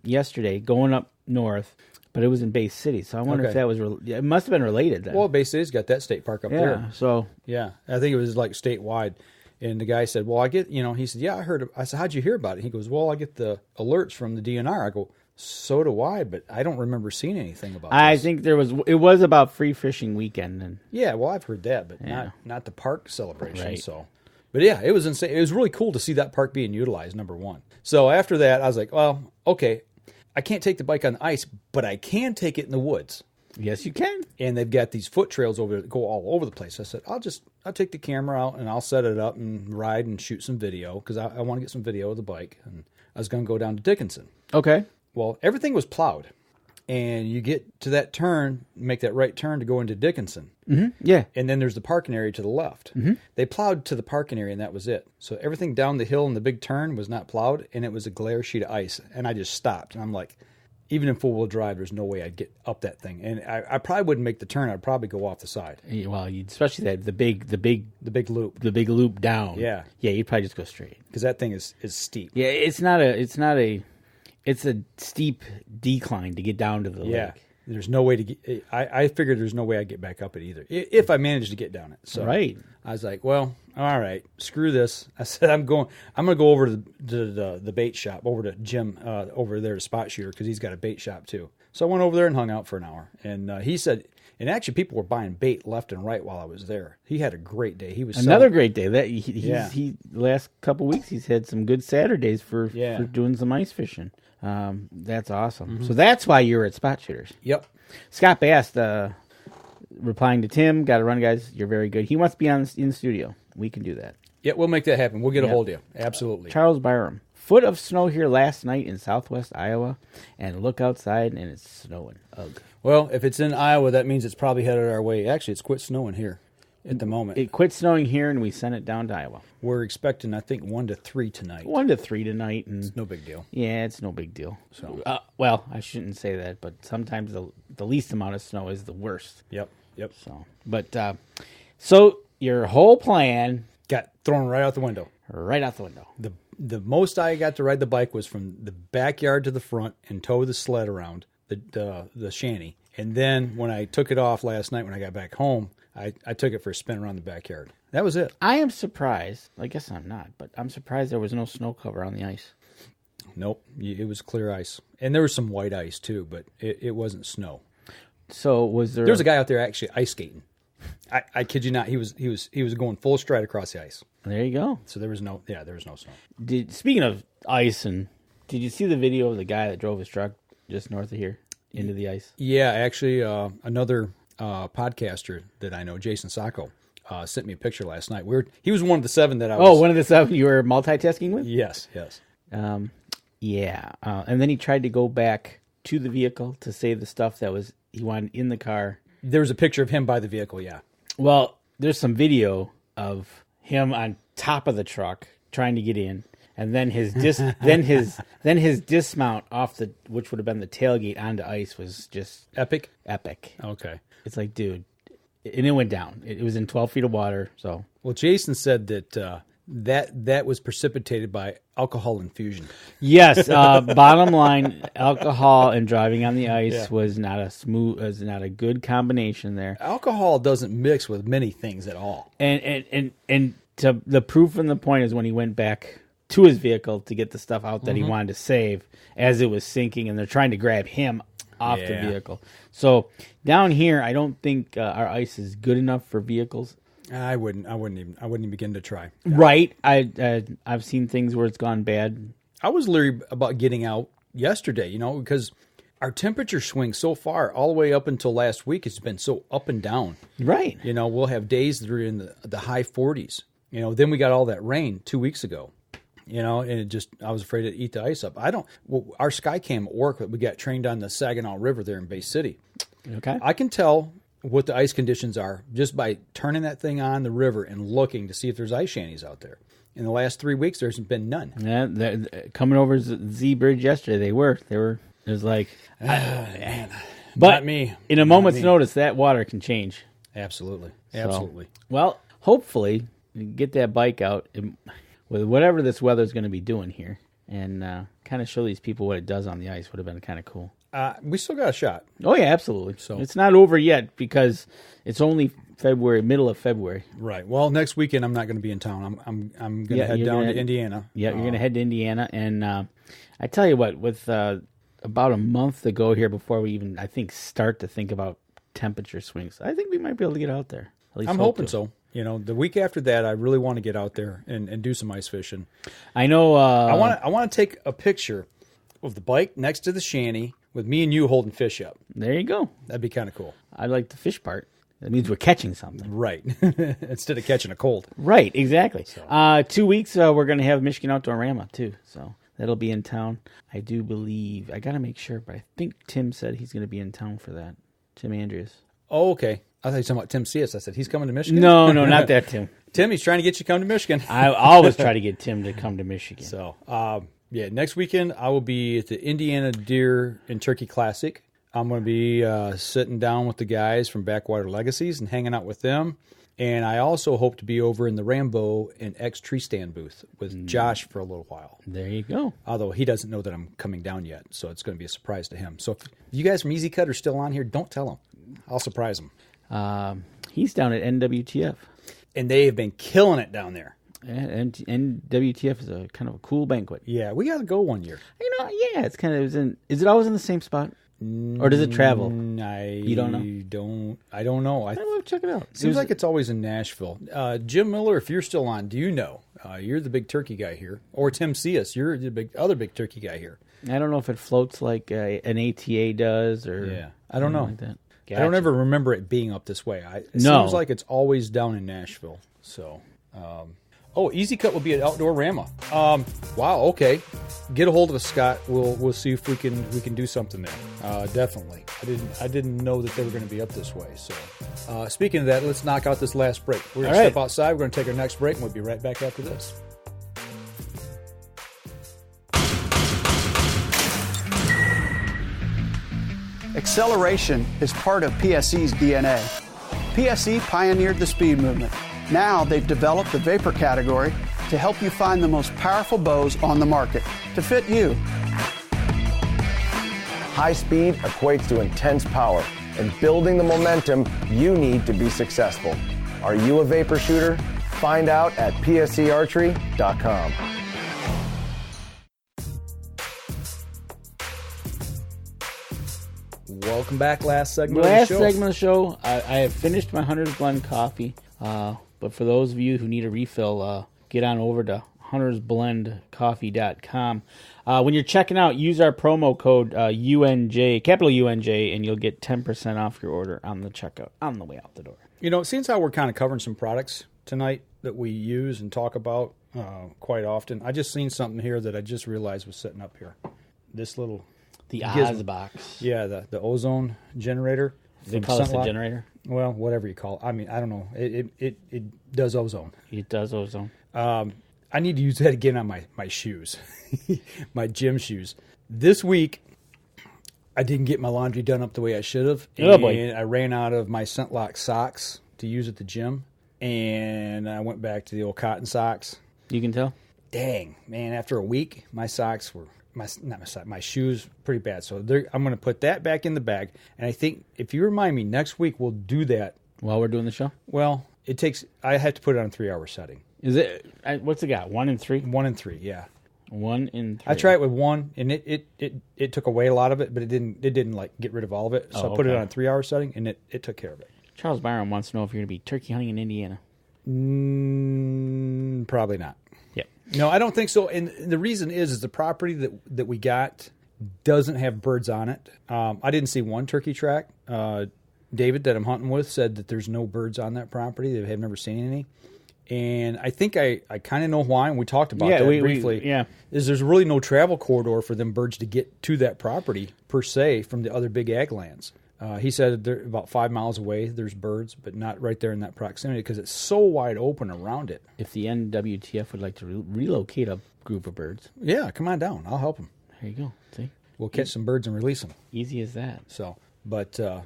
yesterday going up north, but it was in Bay City. So I wonder if that was it must have been related then. Well, Bay City's got that state park up there. So yeah, I think it was like statewide. And the guy said, "Well, I get he said, yeah, I heard." I said, "How'd you hear about it?" He goes, "Well, I get the alerts from the DNR." I go, so do I, but I don't remember seeing anything about this. I think it was about free fishing weekend. And yeah, well, I've heard that, but not the park celebration. Right. So, but yeah, it was insane. It was really cool to see that park being utilized, number one. So after that, I was like, well, okay, I can't take the bike on the ice, but I can take it in the woods. Yes, you can. And they've got these foot trails over there that go all over the place. I said, I'll take the camera out and I'll set it up and ride and shoot some video because I want to get some video of the bike. And I was going to go down to Dickinson. Okay. Well, everything was plowed. And you get to that turn, make that right turn to go into Dickinson. Mm-hmm. Yeah. And then there's the parking area to the left. Mm-hmm. They plowed to the parking area and that was it. So everything down the hill and the big turn was not plowed and it was a glare sheet of ice. And I just stopped. And I'm like, even in four-wheel drive, there's no way I'd get up that thing. And I probably wouldn't make the turn. I'd probably go off the side. Well, especially the big loop. The big loop down. Yeah. Yeah, you'd probably just go straight. Because that thing is steep. Yeah, it's a steep decline to get down to the lake. There's no way to get. I figured there's no way I'd get back up it either if I managed to get down it. So right. I was like, well, all right, screw this. I said I'm going to go over to the bait shop, over to Jim over there to Spot Shooter because he's got a bait shop too. So I went over there and hung out for an hour. And he said, and actually people were buying bait left and right while I was there. He had a great day. He was another great day. That he last couple weeks he's had some good Saturdays for doing some ice fishing. That's awesome. Mm-hmm. So that's why you were at Spot Shooters. Yep. Scott Bast, replying to Tim, got to run, guys. You're very good. He wants to be in the studio. We can do that. Yeah, we'll make that happen. We'll get a hold of you. Absolutely. Charles Byram. Foot of snow here last night in southwest Iowa, and look outside and it's snowing. Ugh. Well, if it's in Iowa, that means it's probably headed our way. Actually, it's quit snowing here at the moment. It quit snowing here, and we sent it down to Iowa. We're expecting, I think, 1 to 3 tonight. 1 to 3 tonight. And it's no big deal. Yeah, it's no big deal. So, well, I shouldn't say that, but sometimes the least amount of snow is the worst. Yep. So, but so your whole plan got thrown right out the window. Right out the window. The most I got to ride the bike was from the backyard to the front and tow the sled around the shanty. And then when I took it off last night when I got back home, I took it for a spin around the backyard. That was it. I am surprised. I guess I'm not, but I'm surprised there was no snow cover on the ice. Nope. It was clear ice. And there was some white ice too, but it wasn't snow. So was there? There's a guy out there actually ice skating. I kid you not. He was going full stride across the ice. There you go. So there was no snow. Speaking of ice, and did you see the video of the guy that drove his truck just north of here into the ice? Yeah, actually, another podcaster that I know, Jason Sacco, sent me a picture last night. He was one of the 7 that I was... Oh, one of the 7 you were multitasking with? Yes. Yeah. And then he tried to go back to the vehicle to save the stuff that he wanted in the car. There was a picture of him by the vehicle, yeah. Well, there's some video of him on top of the truck trying to get in, and then his dismount off which would have been the tailgate onto ice was just epic. Okay. It's like, dude, and it went down. It was in 12 feet of water. So, well, Jason said that that was precipitated by alcohol infusion. Yes, bottom line, alcohol and driving on the ice was not a good combination there. Alcohol doesn't mix with many things at all. And to the proof and the point is when he went back to his vehicle to get the stuff out that he wanted to save as it was sinking, and they're trying to grab him off the vehicle. So down here, I don't think our ice is good enough for vehicles. I wouldn't even begin to try. Right. I've seen things where it's gone bad. I was leery about getting out yesterday, because our temperature swings so far all the way up until last week. It's been so up and down. Right. We'll have days that are in the high 40s. Then we got all that rain 2 weeks ago. And I was afraid to eat the ice up. Our Skycam at work, we got trained on the Saginaw River there in Bay City. Okay. I can tell what the ice conditions are just by turning that thing on the river and looking to see if there's ice shanties out there. In the last 3 weeks, there's been none. Yeah, coming over Z Bridge yesterday, they were. It was like, man. But not me. In a moment's notice, that water can change. Absolutely. Well, hopefully, get that bike out with whatever this weather's going to be doing here, and kind of show these people what it does on the ice. Would have been kind of cool. We still got a shot. Oh yeah, absolutely. So it's not over yet because it's only February, middle of February. Right. Well, next weekend I'm not going to be in town. I'm going to head down to Indiana. Yeah, you're going to head to Indiana, and I tell you what, with about a month to go here before we even, I think, start to think about temperature swings, I think we might be able to get out there. At least I'm hoping so. The week after that, I really want to get out there and do some ice fishing. I know. I want to take a picture of the bike next to the shanty with me and you holding fish up. There you go. That'd be kind of cool. I like the fish part. That means we're catching something. Right. Instead of catching a cold. Right, exactly. So. 2 weeks, we're going to have Michigan Outdoorama, too. So that'll be in town. I do believe, I got to make sure, but I think Tim said he's going to be in town for that. Tim Andreas. Oh, okay. I thought you were talking about Tim Sias. I said, he's coming to Michigan? No, not that Tim. Tim, he's trying to get you to come to Michigan. I always try to get Tim to come to Michigan. So, next weekend I will be at the Indiana Deer and Turkey Classic. I'm going to be sitting down with the guys from Backwater Legacies and hanging out with them. And I also hope to be over in the Rambo and X Tree Stand booth with Josh for a little while. There you go. Although he doesn't know that I'm coming down yet, so it's going to be a surprise to him. So if you guys from EZ Kut are still on here, don't tell him. I'll surprise him. He's down at NWTF. And they have been killing it down there. And NWTF is a kind of a cool banquet. Yeah, we got to go one year. It's kind of is it always in the same spot? Or does it travel? You don't know? I don't know. I will check it out. Seems like it's always in Nashville. Jim Miller, if you're still on, do you know? You're the big turkey guy here. Or Tim Sias, you're the other big turkey guy here. I don't know if it floats like an ATA does or... Yeah, I don't know. Like that. Gotcha. I don't ever remember it being up this way. It seems like it's always down in Nashville. So, EZ Kut will be at Outdoor Rama. Wow. Okay. Get a hold of us, Scott. We'll see if we can do something there. Definitely. I didn't know that they were going to be up this way. So, speaking of that, let's knock out this last break. We're going to step outside. We're going to take our next break, and we'll be right back after this. Acceleration is part of PSE's DNA. PSE pioneered the speed movement. Now they've developed the vapor category to help you find the most powerful bows on the market to fit you. High speed equates to intense power and building the momentum you need to be successful. Are you a vapor shooter? Find out at psearchery.com. Welcome back. Last segment Last of the show. segment of the show. I have finished my Hunter's Blend coffee. But for those of you who need a refill, get on over to huntersblendcoffee.com. When you're checking out, use our promo code UNJ, capital UNJ, and you'll get 10% off your order on the checkout on the way out the door. You know, seeing how we're kind of covering some products tonight that we use and talk about quite often, I just seen something here that I just realized was sitting up here. This little... The Oz box. Yeah, the ozone generator. They call it the generator? Well, whatever you call it. I mean, I don't know. It does ozone. It does ozone. I need to use that again on my shoes, my gym shoes. This week, I didn't get my laundry done up the way I should have. Oh, boy. And I ran out of my ScentLock socks to use at the gym. And I went back to the old cotton socks. You can tell? Dang, man, after a week, my socks were... my shoes pretty bad. So I'm going to put that back in the bag. And I think if you remind me, next week we'll do that. While we're doing the show? Well, I have to put it on a 3-hour setting. Is it, what's it got, 1 and 3? 1 and 3, yeah. 1 and 3. I tried it with 1, and it took away a lot of it, but it didn't like get rid of all of it. So I put it on a 3-hour setting, and it took care of it. Charles Byron wants to know if you're going to be turkey hunting in Indiana. Probably not. Yeah. No, I don't think so. And the reason is the property that we got doesn't have birds on it. I didn't see one turkey track. David, that I'm hunting with, said that there's no birds on that property. They have never seen any. And I think I kind of know why, and we talked about that briefly. Is there's really no travel corridor for them birds to get to that property, per se, from the other big ag lands. He said they're about 5 miles away, there's birds, but not right there in that proximity because it's so wide open around it. If the NWTF would like to relocate a group of birds. Yeah, come on down. I'll help them. There you go. See? We'll catch some birds and release them. Easy as that. So, but no,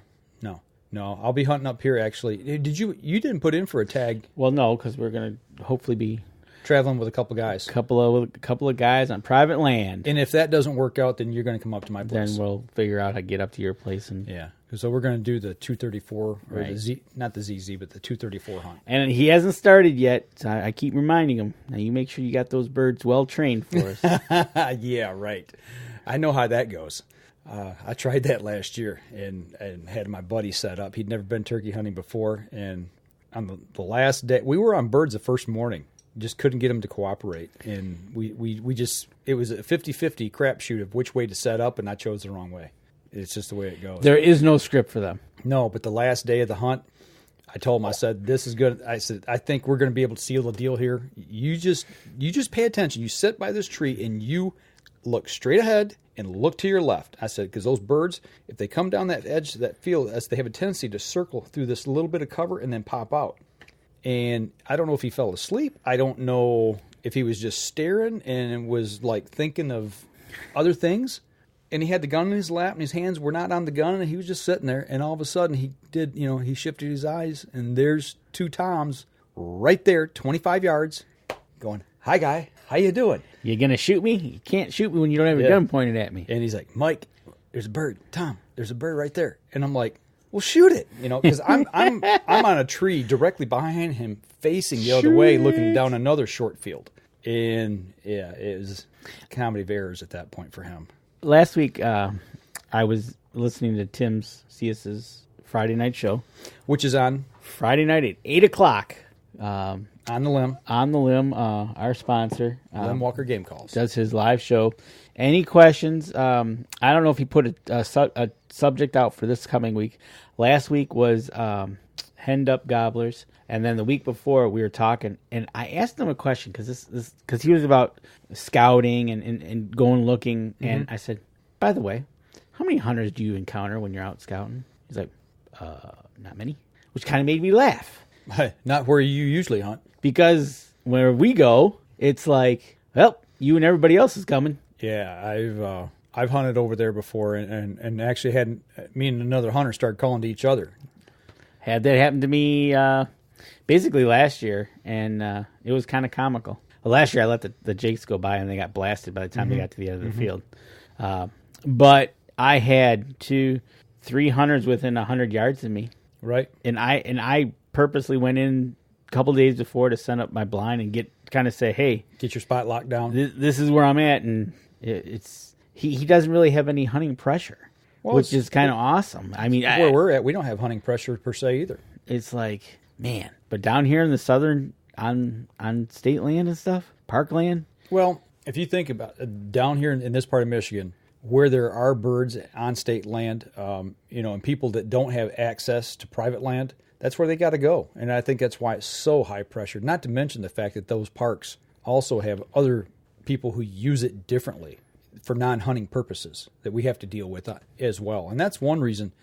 I'll be hunting up here, actually. You didn't put in for a tag? Well, no, because we're going to hopefully be traveling with a couple guys. Couple of guys on private land. And if that doesn't work out, then you're going to come up to my place. Then we'll figure out how to get up to your place. And yeah. So we're going to do the 234, or right. the Z, not the ZZ, but the 234 hunt. And he hasn't started yet. So I keep reminding him. Now you make sure you got those birds well trained for us. Yeah, right. I know how that goes. I tried that last year and had my buddy set up. He'd never been turkey hunting before. And on the last day, we were on birds the first morning. Just couldn't get him to cooperate. And we just, it was a 50-50 crapshoot of which way to set up, and I chose the wrong way. It's just the way it goes. There is no script for them. No, but the last day of the hunt, I told him, I said, this is good. I said, I think we're going to be able to seal the deal here. You just pay attention. You sit by this tree and you look straight ahead and look to your left. I said, because those birds, if they come down that edge of that field, they have a tendency to circle through this little bit of cover and then pop out. And I don't know if he fell asleep. I don't know if he was just staring and was like thinking of other things. And he had the gun in his lap, and his hands were not on the gun, and he was just sitting there. And all of a sudden, he shifted his eyes, and there's two toms right there, 25 yards, going, "Hi, guy, how you doing? You gonna shoot me? You can't shoot me when you don't have a gun pointed at me." And he's like, "Mike, there's a bird. Tom, there's a bird right there." And I'm like, "Well, shoot it," because I'm on a tree directly behind him, facing the other way, looking down another short field. And yeah, it was comedy of errors at that point for him. Last week, I was listening to Tim's Sias' Friday night show, which is on Friday night at 8:00. On the Limb. On the Limb, our sponsor. Limbwalker Game Calls. Does his live show. Any questions? I don't know if he put a subject out for this coming week. Last week was henned up gobblers. And then the week before we were talking, and I asked him a question because he was about scouting and going looking. Mm-hmm. And I said, by the way, how many hunters do you encounter when you're out scouting? He's like, not many, which kind of made me laugh. Not where you usually hunt. Because where we go, it's like, well, you and everybody else is coming. Yeah, I've hunted over there before, and actually had me and another hunter start calling to each other. Had that happen to me basically last year, and it was kind of comical. Well, last year I let the jakes go by, and they got blasted by the time they got to the end of the field. But I had 2-3 hunters within 100 yards of me. Right. And I purposely went in a couple days before to set up my blind and say, hey, get your spot locked down. This is where I'm at, and he doesn't really have any hunting pressure. which is kind of awesome. I mean, where we're at, we don't have hunting pressure per se either. It's like, man, but down here in the southern, on state land and stuff, parkland. Well, if you think about it, down here in this part of Michigan, where there are birds on state land, and people that don't have access to private land, that's where they got to go. And I think that's why it's so high pressure. Not to mention the fact that those parks also have other people who use it differently for non-hunting purposes that we have to deal with as well. And that's one reason,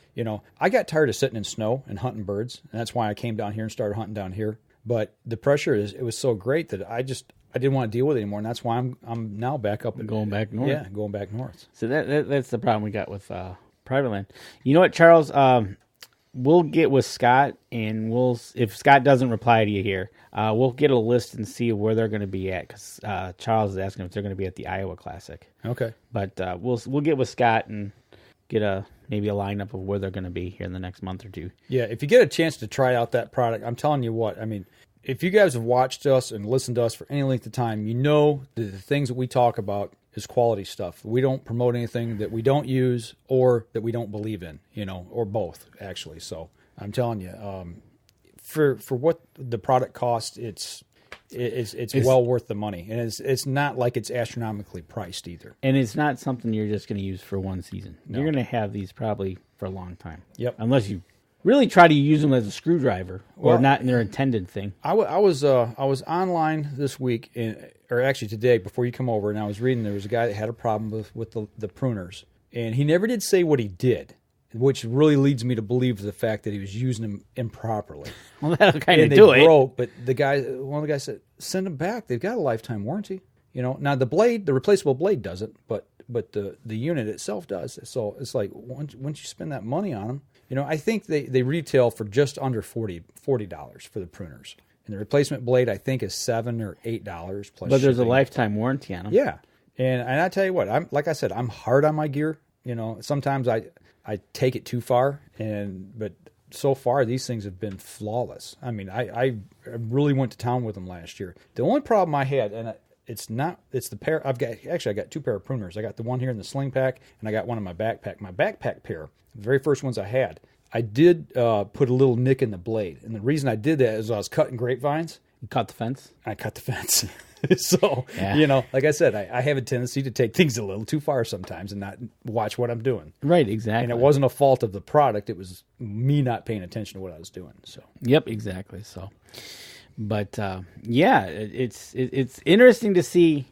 I got tired of sitting in snow and hunting birds. And that's why I came down here and started hunting down here. But the pressure it was so great that I didn't want to deal with it anymore. And that's why I'm now back up and going back north. Yeah, going back north. So that's the problem we got with private land. You know what, Charles? We'll get with Scott, and if Scott doesn't reply to you here, we'll get a list and see where they're going to be at, because Charles is asking if they're going to be at the Iowa Classic. Okay. But we'll get with Scott and get maybe a lineup of where they're going to be here in the next month or two. Yeah, if you get a chance to try out that product, I'm telling you what, I mean, if you guys have watched us and listened to us for any length of time, you know that the things that we talk about is quality stuff. We don't promote anything that we don't use or that we don't believe in, or both, actually. So I'm telling you, for what the product costs, it's well worth the money. And it's not like it's astronomically priced either. And it's not something you're just going to use for one season. No. You're going to have these probably for a long time. Yep. Unless you really try to use them as a screwdriver or not in their intended thing. I was online this week, or actually today before you come over, and I was reading there was a guy that had a problem with the pruners. And he never did say what he did, which really leads me to believe the fact that he was using them improperly. Well, that'll kind of do do it. it. Broke, but one of the guys said, send them back. They've got a lifetime warranty. Now the replaceable blade doesn't, but the unit itself does. So it's like once you spend that money on them, I think they retail for just under $40 for the pruners. And the replacement blade, I think, is $7 or $8 plus. But there's shipping. a lifetime warranty on them. Yeah, and I tell you what, I'm hard on my gear. Sometimes I take it too far, but so far these things have been flawless. I mean, I really went to town with them last year. The only problem I had, and it's the pair I got two pair of pruners. I got the one here in the sling pack, and I got one in my backpack. My backpack pair, the very first ones I had, I did put a little nick in the blade. And the reason I did that is I was cutting grapevines. You cut the fence? I cut the fence. So, like I said, I have a tendency to take things a little too far sometimes and not watch what I'm doing. Right, exactly. And it wasn't a fault of the product. It was me not paying attention to what I was doing. So. Yep, exactly. So, but it's interesting to see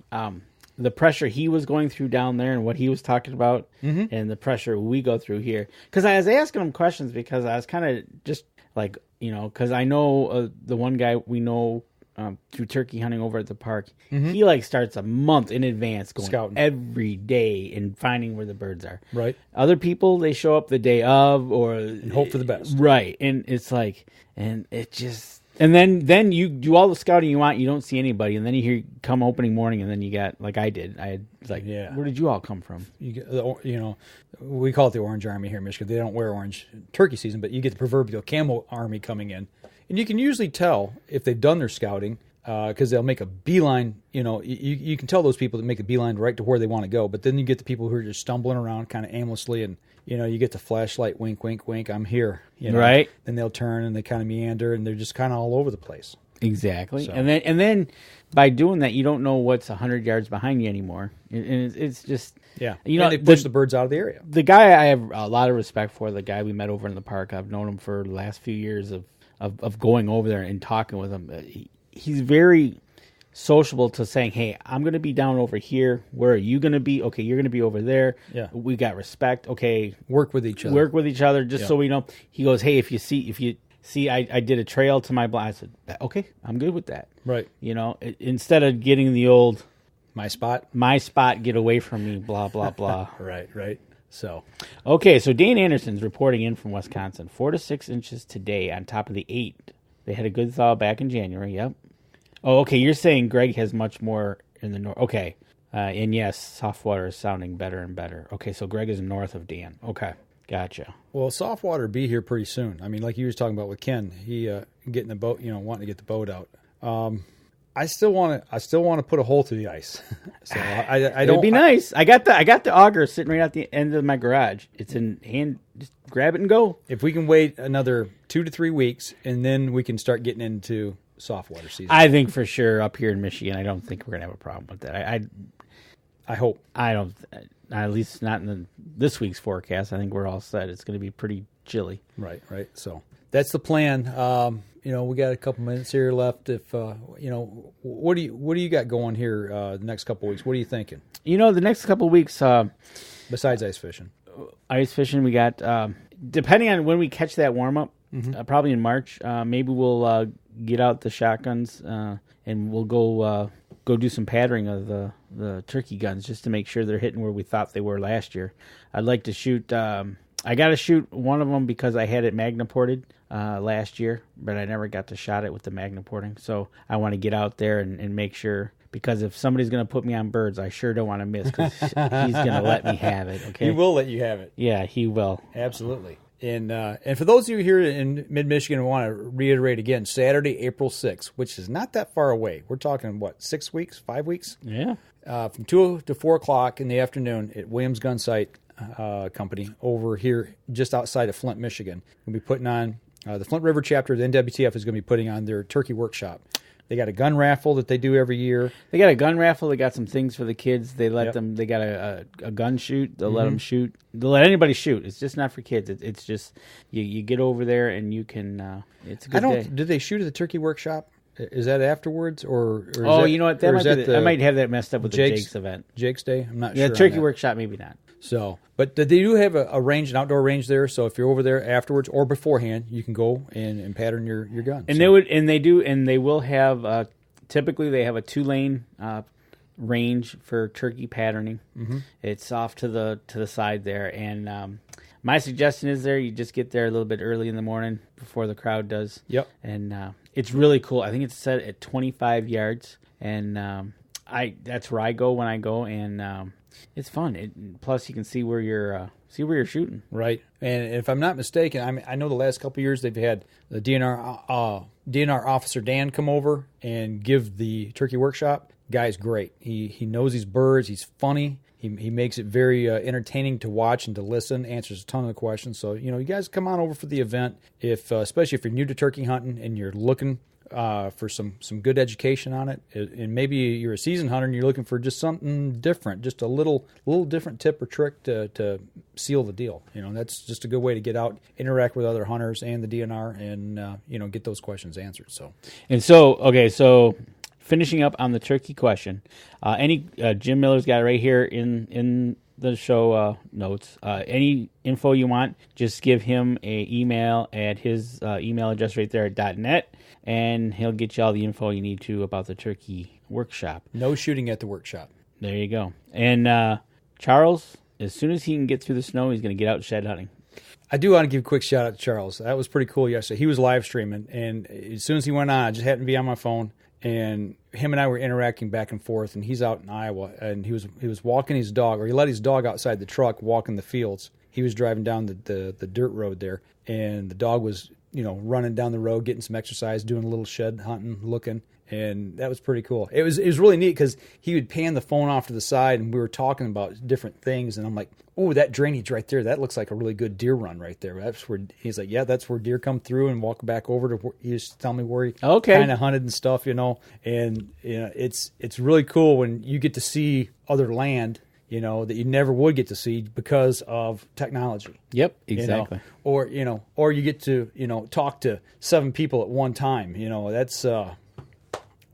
the pressure he was going through down there and what he was talking about, and the pressure we go through here. Because I was asking him questions because I was kind of just like, because I know the one guy we know through turkey hunting over at the park, he starts a month in advance going scouting every day and finding where the birds are. Right. Other people, they show up the day of and hope for the best. Right. And it's like, and it just... And then you do all the scouting you want, you don't see anybody, and then you hear come opening morning, and then you got, like I did, where did you all come from? You get, we call it the Orange Army here in Michigan. They don't wear orange turkey season, but you get the proverbial camo army coming in. And you can usually tell if they've done their scouting, because they'll make a beeline. You can tell those people that make a beeline right to where they want to go, but then you get the people who are just stumbling around kind of aimlessly, and you get the flashlight, wink, wink, wink, I'm here. Right. Then they'll turn and they kind of meander, and they're just kind of all over the place. Exactly. So. And then by doing that, you don't know what's 100 yards behind you anymore. And it's just... Yeah. And they push the birds out of the area. The guy I have a lot of respect for, the guy we met over in the park, I've known him for the last few years of going over there and talking with him. He's very sociable to saying, hey, I'm going to be down over here. Where are you going to be? Okay, you're going to be over there. Yeah. We got respect. Okay. Work with each other. Just so we know. He goes, hey, if you see I did a trail to my blind. I said, okay, I'm good with that. Right. Instead of getting the old... My spot, get away from me, blah, blah, blah. Right. So. Okay, so Dane Anderson's reporting in from Wisconsin. 4 to 6 inches today on top of the 8. They had a good thaw back in January, yep. Oh, okay, you're saying Greg has much more in the north. Okay. And yes, soft water is sounding better and better. Okay, so Greg is north of Dan. Okay, gotcha. Well, soft water will be here pretty soon. I mean, like you was talking about with Ken, he getting the boat, wanting to get the boat out. I still want to put a hole through the ice. So I don't. It'd be nice. I got the auger sitting right at the end of my garage. It's in hand. Just grab it and go. If we can wait another 2 to 3 weeks, and then we can start getting into soft water season. I think for sure up here in Michigan, I don't think we're gonna have a problem with that. I hope. I don't. At least not in this week's forecast. I think we're all set. It's going to be pretty chilly. Right. So that's the plan. We got a couple minutes here left. If what do you got going here the next couple weeks? What are you thinking? The next couple weeks, besides ice fishing, we got depending on when we catch that warm up, probably in March. Maybe we'll get out the shotguns and we'll go do some patterning of the turkey guns just to make sure they're hitting where we thought they were last year. I'd like to shoot. I got to shoot one of them because I had it magneported last year, but I never got to shot it with the magneporting. So I want to get out there and make sure, because if somebody's going to put me on birds, I sure don't want to miss because he's going to let me have it. Okay, he will let you have it. Yeah, he will. Absolutely. And for those of you here in mid-Michigan who want to reiterate again, Saturday, April 6th, which is not that far away. We're talking, 6 weeks, 5 weeks? Yeah. From 2 to 4 o'clock in the afternoon at Williams Gun Sight Company over here just outside of Flint, Michigan. We'll be putting on, the Flint River chapter of the NWTF is going to be putting on their turkey workshop. They got a gun raffle that they do every year. They got a gun raffle. They got some things for the kids. They let them. They got a gun shoot. They'll let them shoot. They'll let anybody shoot. It's just not for kids. It's just you get over there and you can. It's a good day. Did they shoot at the turkey workshop? Is that afterwards or is oh, that, you know what? That might be I might have that messed up with the Jake's event. Jake's Day. I'm not sure. Yeah, turkey workshop maybe not. So, but they do have a range, an outdoor range there. So if you're over there afterwards or beforehand, you can go and pattern your guns. And they will have. Typically, they have a 2-lane range for turkey patterning. Mm-hmm. It's off to the side there, and my suggestion is you just get there a little bit early in the morning before the crowd does. Yep. And it's really cool. I think it's set at 25 yards, and that's where I go when I go, and it's fun. Plus, you can see where you're shooting. Right. And if I'm not mistaken, I know the last couple of years they've had the DNR officer Dan come over and give the turkey workshop. Guy's great. He knows these birds. He's funny. He makes it very entertaining to watch and to listen. Answers a ton of the questions. So you guys come on over for the event. Especially if you're new to turkey hunting and you're looking for some good education on it, and maybe you're a seasoned hunter and you're looking for just something different, just a little different tip or trick to seal the deal. That's just a good way to get out, interact with other hunters and the DNR, and get those questions answered. So finishing up on the turkey question, Jim Miller's got it right here in the show notes. Any info you want, just give him an email at his email address right there at .net, and he'll get you all the info you need to about the turkey workshop. No shooting at the workshop. There you go. And Charles, as soon as he can get through the snow, he's going to get out shed hunting. I do want to give a quick shout out to Charles. That was pretty cool yesterday. He was live streaming, and as soon as he went on, I just happened to be on my phone, and him and I were interacting back and forth, and he's out in Iowa, and he was walking his dog, or he let his dog outside the truck walking the fields. He was driving down the dirt road there, and the dog was running down the road, getting some exercise, doing a little shed hunting, looking, and that was pretty cool. It was really neat because he would pan the phone off to the side, and we were talking about different things, and I'm like, oh, that drainage right there, that looks like a really good deer run right there. That's where he's like, yeah, that's where deer come through and walk back over to. He used to tell me where he kind of hunted and stuff, and it's really cool when you get to see other land, that you never would get to see because of technology. Yep, exactly. Or you get to talk to 7 people at one time. That's.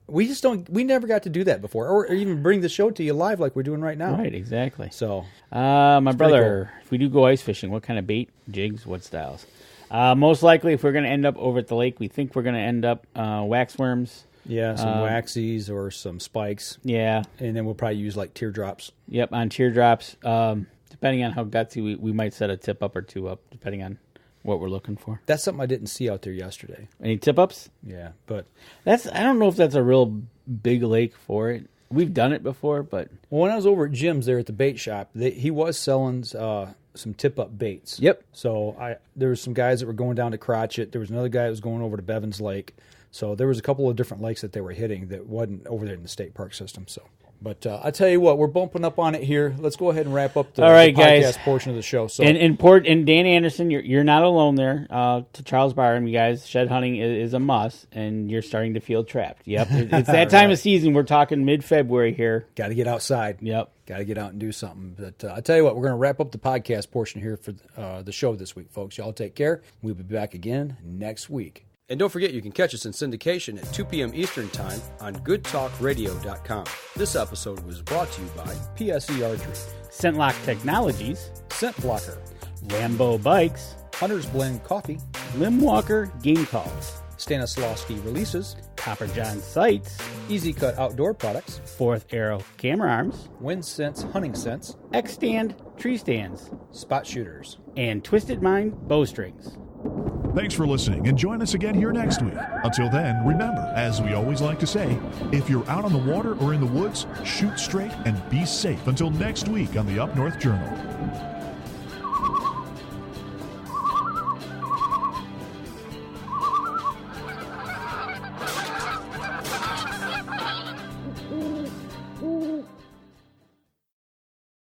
We never got to do that before, or even bring the show to you live like we're doing right now. Right, exactly. So, my brother, cool. If we do go ice fishing, what kind of bait, jigs, what styles? Most likely, if we're going to end up over at the lake, we think we're going to end up wax worms. Yeah, some waxies or some spikes. Yeah. And then we'll probably use like teardrops. Yep, on teardrops. Depending on how gutsy, we might set a tip up or 2 up, depending on what we're looking for. That's something I didn't see out there yesterday. Any tip-ups? Yeah, but I don't know if that's a real big lake for it. We've done it before, but... Well, when I was over at Jim's there at the bait shop, he was selling some tip-up baits. Yep. So there was some guys that were going down to Crotchet. There was another guy that was going over to Bevins Lake. So there was a couple of different lakes that they were hitting that wasn't over there in the state park system. So, but I tell you what, we're bumping up on it here. Let's go ahead and wrap up the, all right, the podcast guys. portion of the show. So, and Dan Anderson, you're not alone there. To Charles Barham, you guys, shed hunting is a must, and you're starting to feel trapped. Yep, it's that time of season. We're talking mid-February here. Got to get outside. Yep. Got to get out and do something. But I tell you what, we're going to wrap up the podcast portion here for the show this week, folks. Y'all take care. We'll be back again next week. And don't forget, you can catch us in syndication at 2 p.m. Eastern Time on goodtalkradio.com. This episode was brought to you by PSE Archery, Scentlock Technologies, Scent Blocker, Rambo Bikes, Hunter's Blend Coffee, Limbwalker Game Calls, Stanislawski Releases, Copper John Sights, EZ Kut Outdoor Products, Fourth Arrow Camera Arms, Wind Sense Hunting Sense, X-Stand Tree Stands, Spot Shooters, and Twisted Mind Bowstrings. Thanks for listening, and join us again here next week. Until then, remember, as we always like to say, if you're out on the water or in the woods, shoot straight and be safe until next week on the Up North Journal.